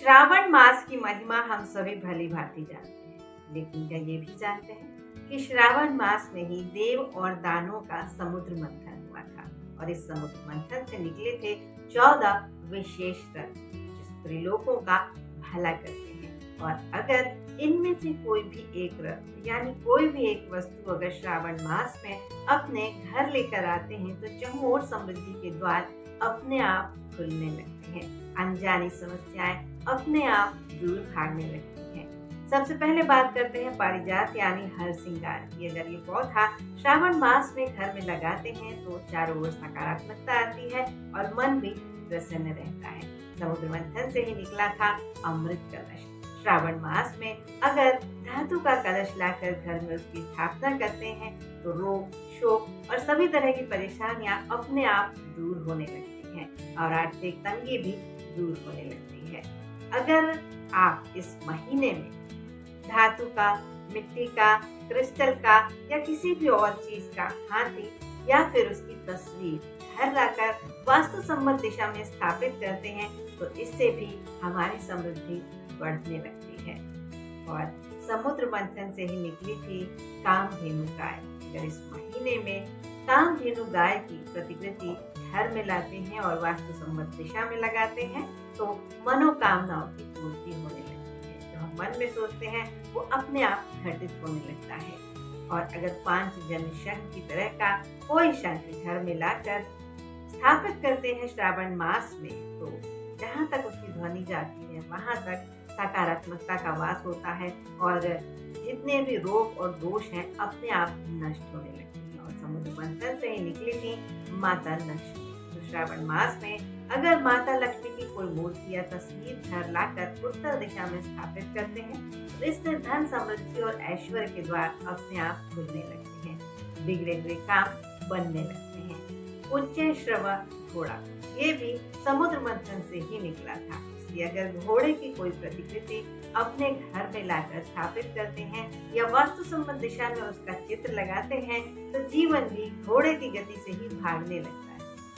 श्रावण मास की महिमा हम सभी भली भांति जानते हैं, लेकिन क्या ये भी जानते हैं कि श्रावण मास में ही देव और दानवों का समुद्र मंथन हुआ था और इस समुद्र मंथन से निकले थे 14 विशेष रत्न जो त्रिलोकों का भला करते हैं। और अगर इनमें से कोई भी एक रत्न यानी कोई भी एक वस्तु अगर श्रावण मास में अपने घर लेकर आते हैं तो चारों ओर समृद्धि के द्वार अपने आप खुलने लगते हैं, अनजानी समस्याएं अपने आप दूर भागने लगती हैं। सबसे पहले बात करते हैं पारिजात यानी हर श्रृंगार की। अगर ये पौधा श्रावण मास में घर में लगाते हैं तो चारों ओर सकारात्मकता आती है और मन भी प्रसन्न रहता है। समुद्र मंथन से ही निकला था अमृत कलश। श्रावण मास में अगर धातु का कलश लाकर घर में उसकी स्थापना करते हैं तो रोग, शोक और सभी तरह की परेशानियां अपने आप दूर होने लगती हैं और आर्थिक तंगी भी दूर होने लगती है। अगर आप इस महीने में धातु का, मिट्टी का, क्रिस्टल का या किसी भी और चीज का हाथी या फिर उसकी तस्वीर घर लाकर वास्तु सम्मत दिशा में स्थापित करते हैं तो इससे भी हमारी समृद्धि बढ़ने लगती है। और समुद्र मंथन से ही निकली थी कामधेनु गाय। अगर इस महीने में कामधेनु गाय की प्रतिकृति घर में लाते हैं और वास्तु सम्मत दिशा में लगाते हैं तो मनोकामनाओं की पूर्ति होने लगती है। जो हम मन में सोचते हैं वो अपने आप घटित होने लगता है। और अगर 5 जन शंख की तरह का कोई शंख घर में लाकर स्थापित करते हैं श्रावण मास में तो जहाँ तक उसकी ध्वनि जाती है वहां तक सकारात्मकता का वास होता है और जितने भी रोग और दोष हैं अपने आप नष्ट होने लगते हैं। और समुद्र मंथन से ही निकली थी माता लक्ष्मी। तो श्रावण मास में अगर माता लक्ष्मी की कोई मूर्ति या तस्वीर घर लाकर उत्तर दिशा में स्थापित करते हैं तो इससे धन, समृद्धि और ऐश्वर्य के द्वार अपने आप खुलने लगते हैं, बिगड़े हुए काम बनने लगते हैं। उच्च श्रवा घोड़ा ये भी समुद्र मंथन से ही निकला था। इसलिए अगर घोड़े की कोई प्रतिकृति अपने घर में लाकर स्थापित करते हैं या वास्तु सम्मत दिशा में उसका चित्र लगाते हैं तो जीवन भी घोड़े की गति से ही भागने लगता है।